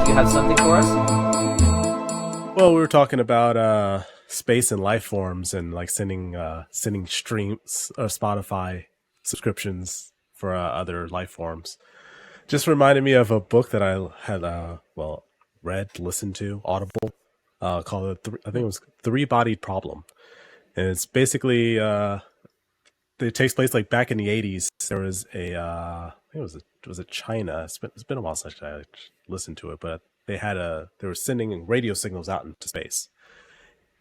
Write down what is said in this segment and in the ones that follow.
you have something for us? Well, we were talking about space and life forms and like sending streams or Spotify subscriptions for other life forms. Just reminded me of a book that I had read, listened to, Audible, called I think it was Three Bodied Problem, and it's basically it takes place like back in the 80s. There was I think it was a China. It's been a while since I listened to it, but they were sending radio signals out into space,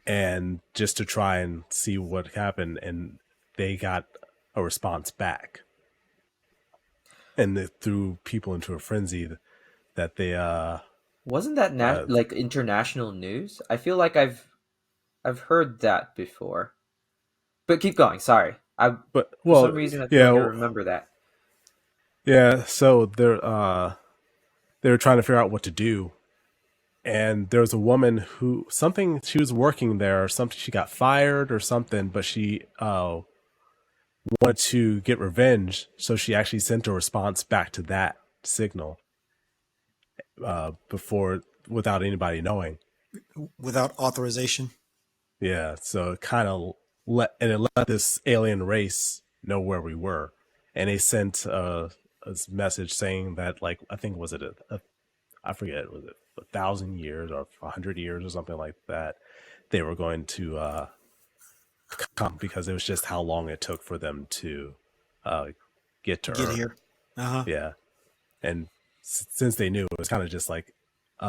and just to try and see what happened, and they got a response back, and it threw people into a frenzy that they Wasn't that like international news? I feel like I've heard that before. But keep going. Sorry, but for some well reason I feel yeah like I remember that. yeah so they were trying to figure out what to do, and there was a woman who something she was working there or something, she got fired or something, but she wanted to get revenge, so she actually sent a response back to that signal before, without anybody knowing. Without authorization. Yeah, so it kind of let this alien race know where we were, and they sent a message saying that, like, I think, was it I forget, was it 1,000 years or 100 years or something like that, they were going to come, because it was just how long it took for them to get to Get Earth. here. Yeah, and since they knew, it was kind of just like,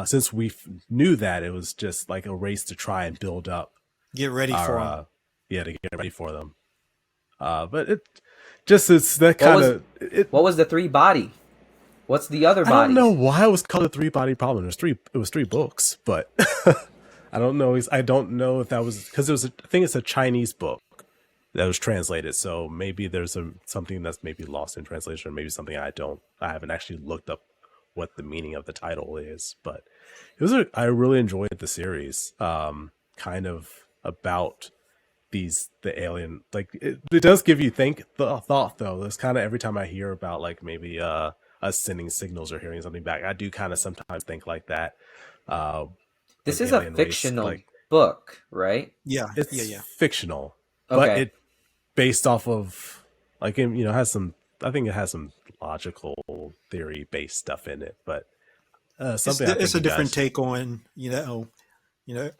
since we knew that, it was just like a race to try and build up Get ready for them. yeah, to get ready for them. But it just, it's that kind of What was the three body? What's the other I bodies? don't know why it was called a three body problem. It was three books, but I don't know. I don't know if that was because I think it's a Chinese book that was translated. So maybe there's something that's maybe lost in translation, or maybe something I haven't actually looked up what the meaning of the title is. But I really enjoyed the series. Kind of about the alien, like it does give you thought though. It's kind of, every time I hear about like maybe us sending signals or hearing something back, I do kind of sometimes think like that. This like is a alien race, fictional like, book, right? Yeah. it's Yeah. fictional, but Okay. it based off of, like, has some, I think it has some logical theory based stuff in it, but something I think It's a you different guys, take on,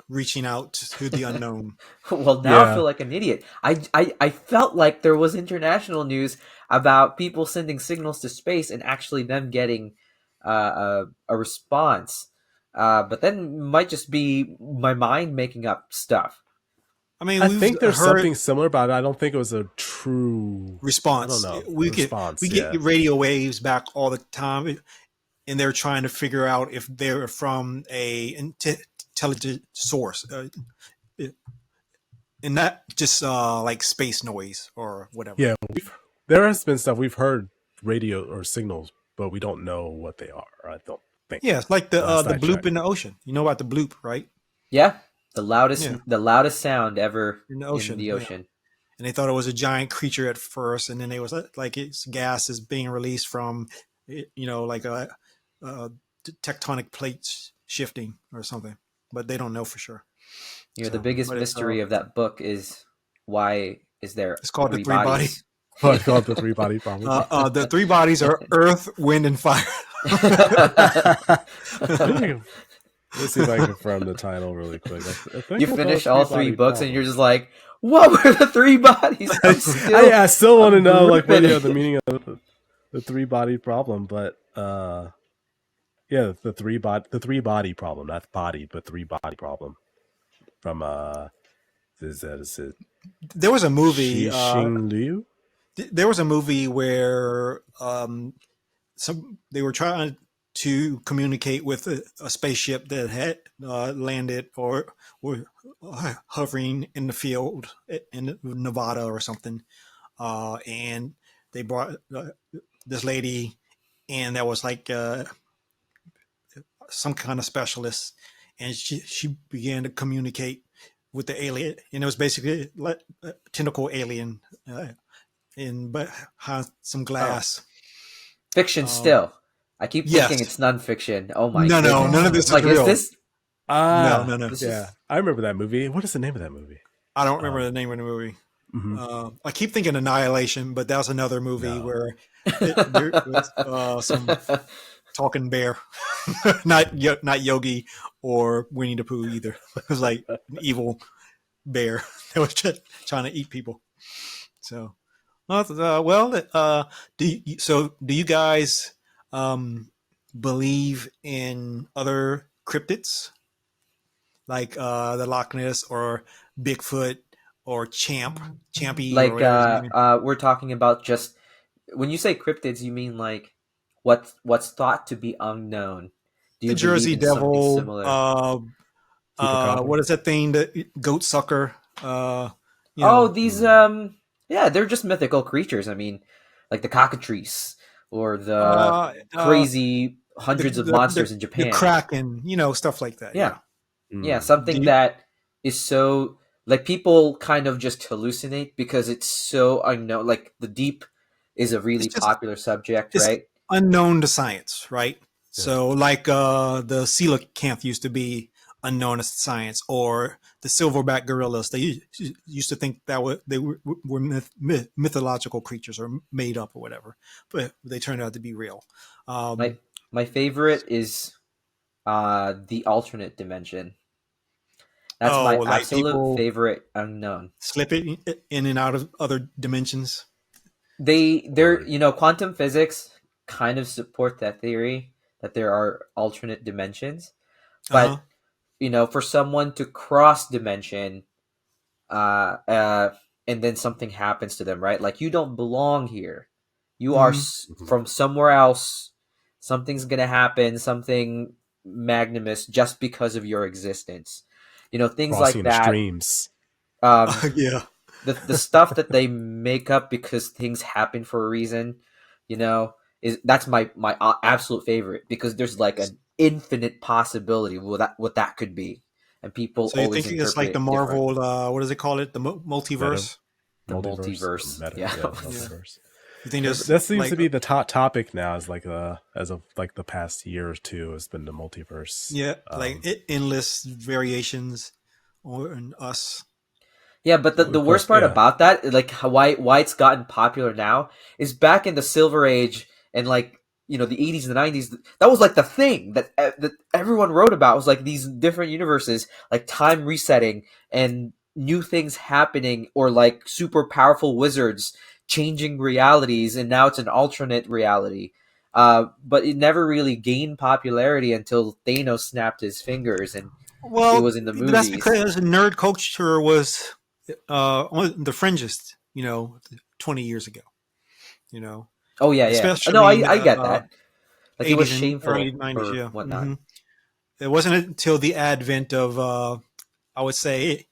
reaching out to the unknown. Well, now I yeah. feel like an idiot. I felt like there was international news about people sending signals to space and actually them getting a response. But then it might just be my mind making up stuff. I mean, I we've think there's heard something similar, but I don't think it was a true, I don't response. know, We response. get Yeah. radio waves back all the time, and they're trying to figure out if they're from a intelligent source, and not just like space noise or whatever. Yeah. There has been stuff we've heard, radio or signals, but we don't know what they are. I don't think. Yeah, it's like Last the I bloop checked. in the ocean. You know about the bloop, right? Yeah, Yeah, the loudest sound ever in the in ocean. the Yeah. ocean. And they thought it was a giant creature at first, and then it was like its gas is being released from, like a tectonic plates shifting or something, but they don't know for sure. The So, biggest but it's mystery of that book is why is there called the three three body. bodies? Oh, it's called the three body problem. The three bodies are earth, wind, and fire. Let's see if I can confirm the title really quick. I think You it's finish called all three Three-Body books and Problem. you're just like, what were the three bodies? I still want to know, like, what gripping the it. meaning of the three body problem, but yeah, the three body problem, not body, but three body problem from is it There was a movie. Shi Xing Liu? There was a movie where they were trying to communicate with a spaceship that had landed or were hovering in the field in Nevada or something, and they brought this lady, and that was like some kind of specialist, and she began to communicate with the alien, and it was basically like a tentacle alien, but had some glass. Fiction still. I keep thinking Yes. it's nonfiction. Oh my No, none of goodness! this is Like, is real. this? No. This Yeah, is I remember that movie. What is the name of that movie? I don't remember the Um, name of the movie. mhm. I keep thinking Annihilation, but that was another movie No. where there was some talking bear, not Yogi or Winnie the Pooh either. It was like an evil bear that was trying to eat people. So, do you guys um, believe in other cryptids like the Loch Ness or Bigfoot or Champy or like whatever his name is? we're talking about just when you say cryptids, you mean like what's thought to be unknown? Do The you believe Jersey in something Devil. similar? Chupacabra. What is that thing? The goat sucker. You Oh, know. these Mm. yeah, they're just mythical creatures. I mean, like the cockatrice or the Uh, uh, crazy the, hundreds of the monsters the in the Japan. Kraken. Stuff like that. Yeah. Yeah. Yeah, Mm. Do something you, that is so like people kind of just hallucinate because it's so unknown. Like the deep is a it's really just popular subject, it's right? unknown to science, right? Yeah. So, like the coelacanth used to be unknown to science, or the silverback gorillas. They used to think that were mythological creatures or made up or whatever, but they turned out to be real. My Um, my favorite is the alternate dimension. That's oh, my like absolute people favorite unknown. slip it in and out of other dimensions. They're Or quantum physics kind of support that theory that there are alternate dimensions, Uh huh. but for someone to cross dimension, uh, uh, and then something happens to them, right? Like you don't belong here. You are Hmm. Mhm. from somewhere else. Something's gonna happen. Something magnanimous just because of your existence. Things like crossing the that. streams. Um, Yeah. the stuff that they make up because things happen for a reason, you know, is that's my absolute favorite because there's like an infinite possibility of what that could be, and people So you always think it's interpret like the it different. Marvel? What does it call it? The Meta multiverse. The multiverse. multiverse, Meta. yeah. Yeah, Yeah. multiverse. You think Yeah, there's that seems like to be the top topic now. Is like as of like the past year or two has been the multiverse. yeah, like endless variations on us. Yeah, but the Of worst course, part yeah. about that, like why it's gotten popular now, is back in the Silver Age and like the 80s and the 90s. That was like the thing that everyone wrote about was like these different universes, like time resetting and new things happening, or like super powerful wizards changing realities, and now it's an alternate reality. But it never really gained popularity until Thanos snapped his fingers and it Well, was in the that's movies. because nerd culture was on the fringes. 20 years ago. You know, Oh yeah, yeah. No, especially I in I the get that. Like it was 80s and early shameful 90s. or Yeah. whatnot. Hmm. It wasn't until the advent of, I would say,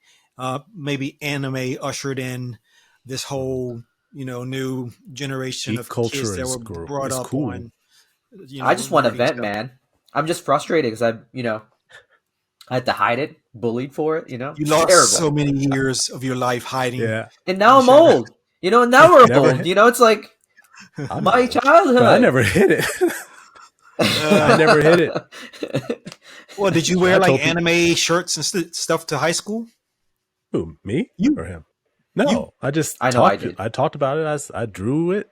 maybe anime ushered in this Mhm. whole, new generation Geek of kids culture that is were brought is up cool. on, I just want to nerdy vent, stuff. man. I'm just frustrated because I had to hide it, bullied for it. You It's lost terrible. so many years of your life hiding. Yeah, And You now I'm should have. old. And now we're never old. hit. It's like I'm my old, but I childhood. never hit it. I uh, never hit it. well, did you wear I like told people, anime shirts and stuff to high school? who, me You, or him? you. No, I just I know I talked. did. I talked about it as I drew it.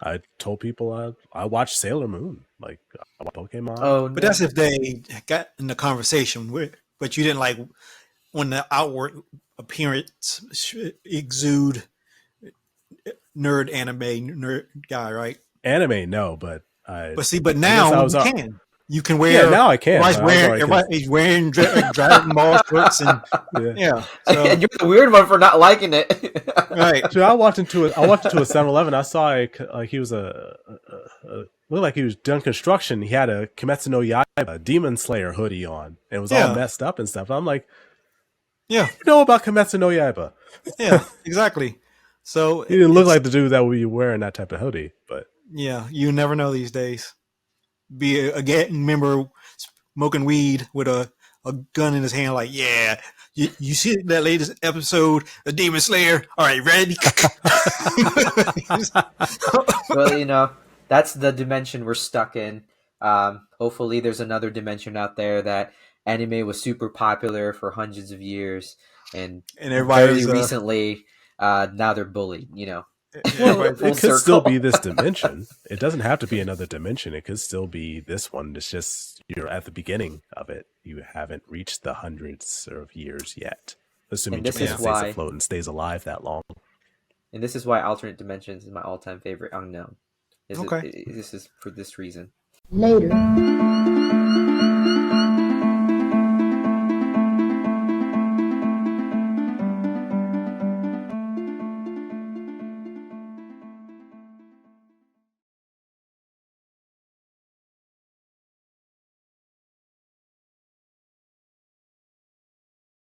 I told people I watched Sailor Moon, like I watched Pokemon. Oh But that's no. if they got in the conversation. But you didn't like when the outward appearance exude nerd guy, right? Anime, no, but But see, but I guess I now was. you can. You can Yeah, wear. now I can, but I was already. Everybody's wearing Dragon Ball shirts and Yeah. yeah. And So you're the weird one for not liking it. right, So I walked into it. I walked into a 7-Eleven. I saw like he was looked like he was done construction. He had a Kimetsu no Yaiba Demon Slayer hoodie on, and it was all yeah, messed up and stuff. I'm like, yeah, you know about Kimetsu no Yaiba? yeah, exactly. So He didn't look it's like the dude that would be wearing that type of hoodie, but yeah. You never know these days. Be a gang member smoking weed with a gun in his hand, like, yeah, you see that latest episode of Demon Slayer? All right, ready? Well, that's the dimension we're stuck in. Hopefully, there's another dimension out there that anime was super popular for hundreds of years, and And very everybody's recently, now they're bullied. Well, everybody, Full it could still circle. be this dimension. It doesn't have to be another dimension. It could still be this one. It's just you're at the beginning of it. You haven't reached the hundreds of years yet. Assuming And this Japan is stays why, afloat and stays alive that long. alternate dimensions is my all-time favorite unknown. okay. This is for this reason. Later.